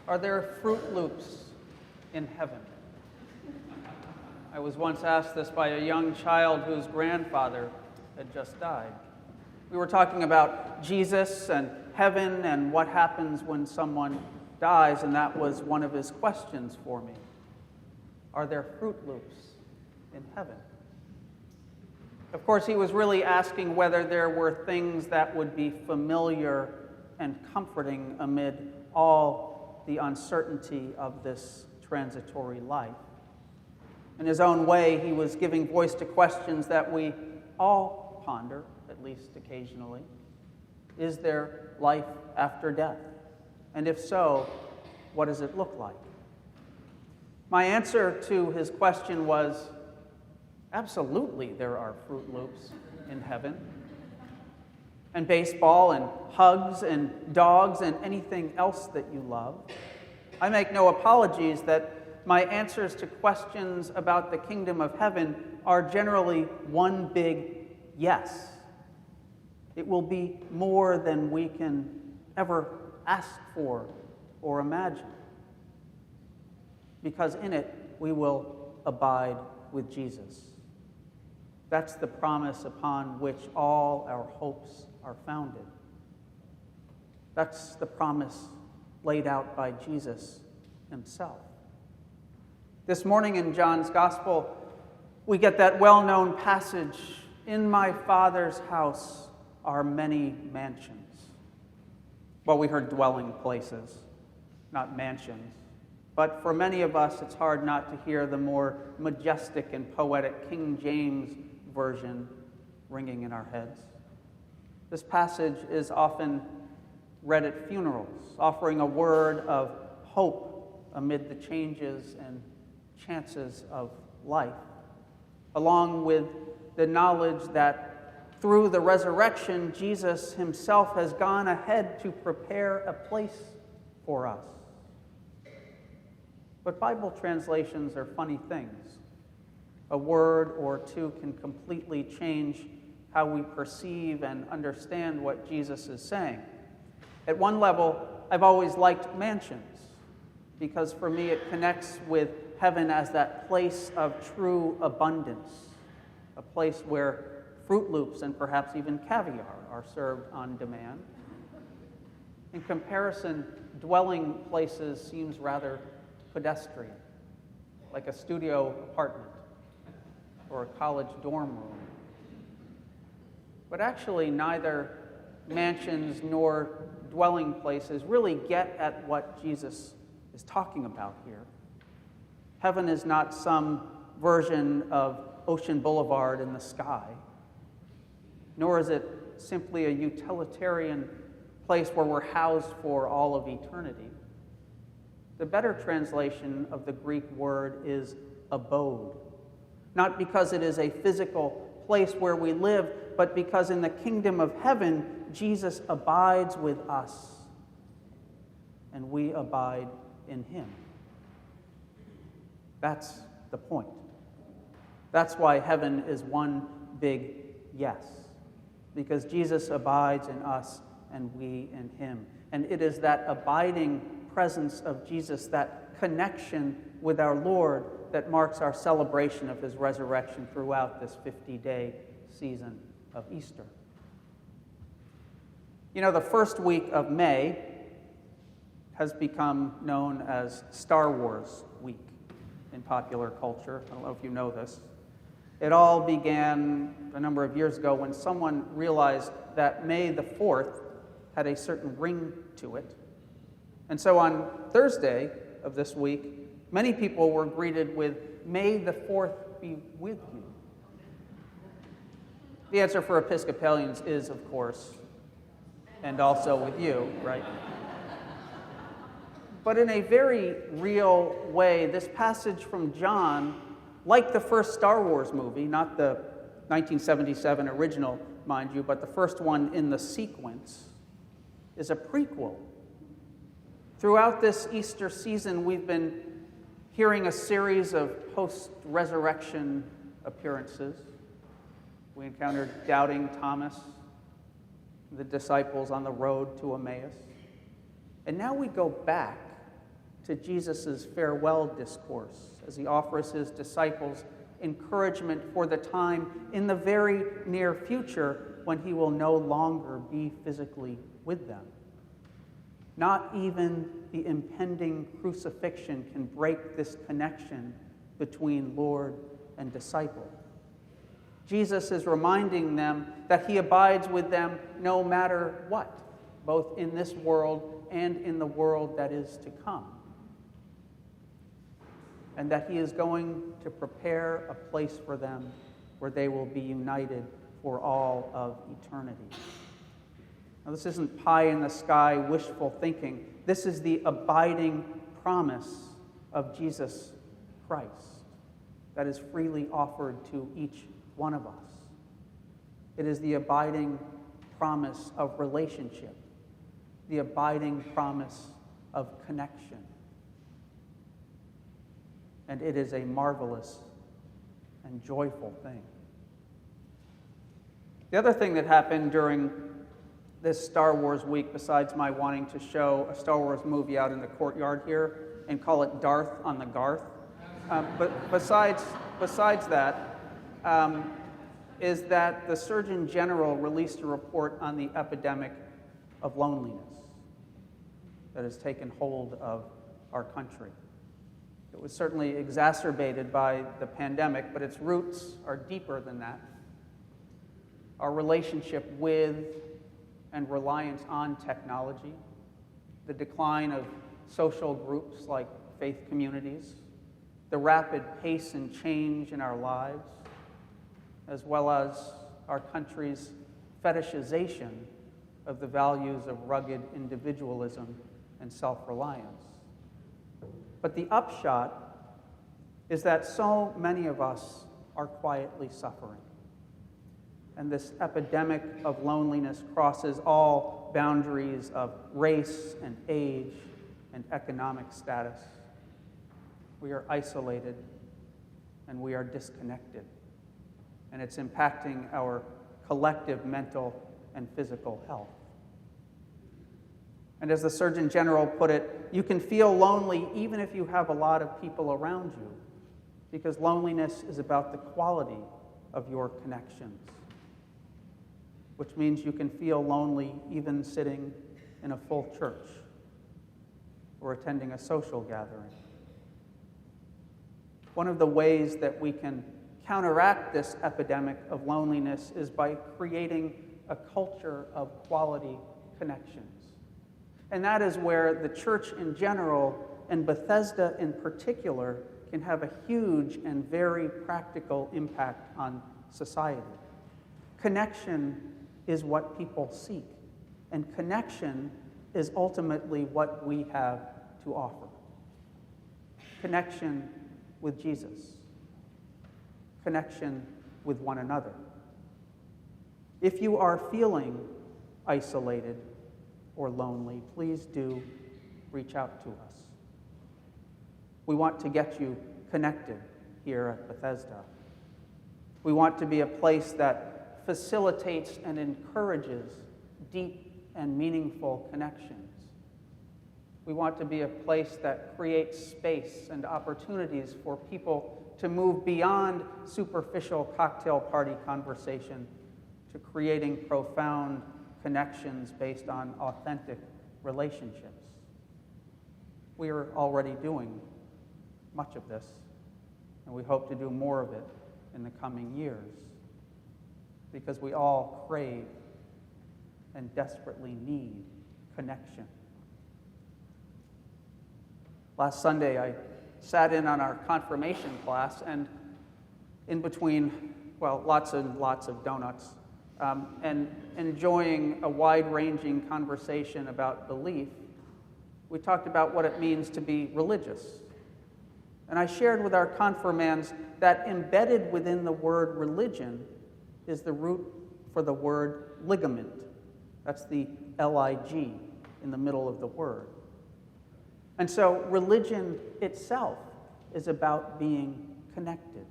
Are there Fruit Loops in heaven? I was once asked this by a young child whose grandfather had just died. We were talking about Jesus and heaven and what happens when someone dies, and that was one of his questions for me. Are there Fruit Loops in heaven? Of course, he was really asking whether there were things that would be familiar and comforting amid all the uncertainty of this transitory life. In his own way, he was giving voice to questions that we all ponder, at least occasionally. Is there life after death? And if so, what does it look like? My answer to his question was, absolutely there are Fruit Loops in heaven. And baseball and hugs and dogs and anything else that you love. I make no apologies that my answers to questions about the kingdom of heaven are generally one big yes. It will be more than we can ever ask for or imagine. Because in it, we will abide with Jesus. That's the promise upon which all our hopes are founded. That's the promise laid out by Jesus himself. This morning in John's Gospel, we get that well-known passage, "In my Father's house are many mansions." Well, we heard dwelling places, not mansions. But for many of us, it's hard not to hear the more majestic and poetic King James version ringing in our heads. This passage is often read at funerals, offering a word of hope amid the changes and chances of life, along with the knowledge that through the resurrection, Jesus himself has gone ahead to prepare a place for us. But Bible translations are funny things. A word or two can completely change how we perceive and understand what Jesus is saying. At one level, I've always liked mansions, because for me it connects with heaven as that place of true abundance, a place where Fruit Loops and perhaps even caviar are served on demand. In comparison, dwelling places seems rather pedestrian, like a studio apartment or a college dorm room. But actually, neither mansions nor dwelling places really get at what Jesus is talking about here. Heaven is not some version of Ocean Boulevard in the sky, nor is it simply a utilitarian place where we're housed for all of eternity. The better translation of the Greek word is abode, not because it is a physical place where we live, but because in the kingdom of heaven, Jesus abides with us, and we abide in him. That's the point. That's why heaven is one big yes, because Jesus abides in us and we in him. And it is that abiding presence of Jesus, that connection with our Lord, that marks our celebration of his resurrection throughout this 50-day season of Easter. You know, the first week of May has become known as Star Wars Week in popular culture. I don't know if you know this. It all began a number of years ago when someone realized that May the 4th had a certain ring to it. And so on Thursday of this week, many people were greeted with, "May the 4th be with you." The answer for Episcopalians is, of course, "and also with you," right? But in a very real way, this passage from John, like the first Star Wars movie, not the 1977 original, mind you, but the first one in the sequence, is a prequel. Throughout this Easter season, we've been hearing a series of post-resurrection appearances. We encountered doubting Thomas, the disciples on the road to Emmaus. And now we go back to Jesus' farewell discourse as he offers his disciples encouragement for the time in the very near future when he will no longer be physically with them. Not even the impending crucifixion can break this connection between Lord and disciple. Jesus is reminding them that he abides with them no matter what, both in this world and in the world that is to come. And that he is going to prepare a place for them where they will be united for all of eternity. Now, this isn't pie-in-the-sky wishful thinking. This is the abiding promise of Jesus Christ that is freely offered to each one of us. It is the abiding promise of relationship, the abiding promise of connection. And it is a marvelous and joyful thing. The other thing that happened during this Star Wars week, besides my wanting to show a Star Wars movie out in the courtyard here and call it Darth on the Garth, but besides that, is that the Surgeon General released a report on the epidemic of loneliness that has taken hold of our country. It was certainly exacerbated by the pandemic, but its roots are deeper than that. Our relationship with and reliance on technology, the decline of social groups like faith communities, the rapid pace and change in our lives, as well as our country's fetishization of the values of rugged individualism and self-reliance. But the upshot is that so many of us are quietly suffering. And this epidemic of loneliness crosses all boundaries of race and age and economic status. We are isolated and we are disconnected. And it's impacting our collective mental and physical health. And as the Surgeon General put it, you can feel lonely even if you have a lot of people around you, because loneliness is about the quality of your connections, which means you can feel lonely even sitting in a full church or attending a social gathering. One of the ways that we can counteract this epidemic of loneliness is by creating a culture of quality connections. And that is where the church in general and Bethesda in particular can have a huge and very practical impact on society. Connection is what people seek, and connection is ultimately what we have to offer. Connection with Jesus. Connection with one another. If you are feeling isolated or lonely, please do reach out to us. We want to get you connected here at Bethesda. We want to be a place that facilitates and encourages deep and meaningful connections. We want to be a place that creates space and opportunities for people to move beyond superficial cocktail party conversation to creating profound connections based on authentic relationships. We are already doing much of this, and we hope to do more of it in the coming years, because we all crave and desperately need connection. Last Sunday, I sat in on our confirmation class, and in between, lots and lots of donuts, and enjoying a wide-ranging conversation about belief, we talked about what it means to be religious. And I shared with our confirmands that embedded within the word religion is the root for the word ligament. That's the L-I-G in the middle of the word. And so religion itself is about being connected.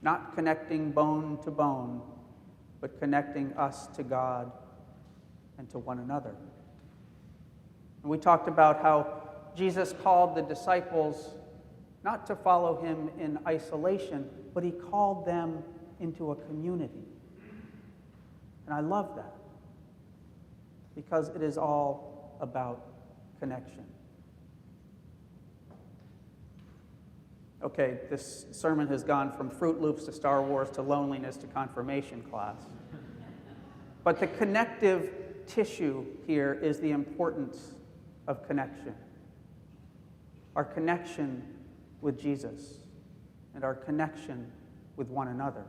Not connecting bone to bone, but connecting us to God and to one another. And we talked about how Jesus called the disciples not to follow him in isolation, but he called them into a community. And I love that, because it is all about connection. Okay, this sermon has gone from Fruit Loops to Star Wars to loneliness to confirmation class. But the connective tissue here is the importance of connection. Our connection with Jesus and our connection with one another.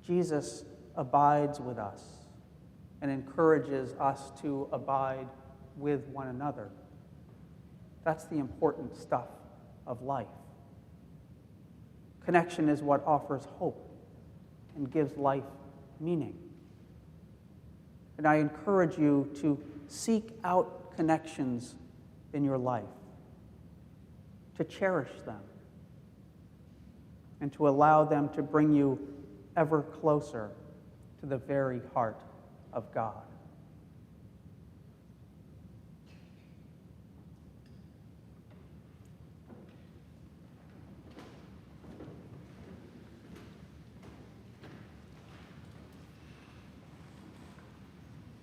Jesus abides with us and encourages us to abide with one another. That's the important stuff of life. Connection is what offers hope and gives life meaning. And I encourage you to seek out connections in your life, to cherish them, and to allow them to bring you ever closer to the very heart of God.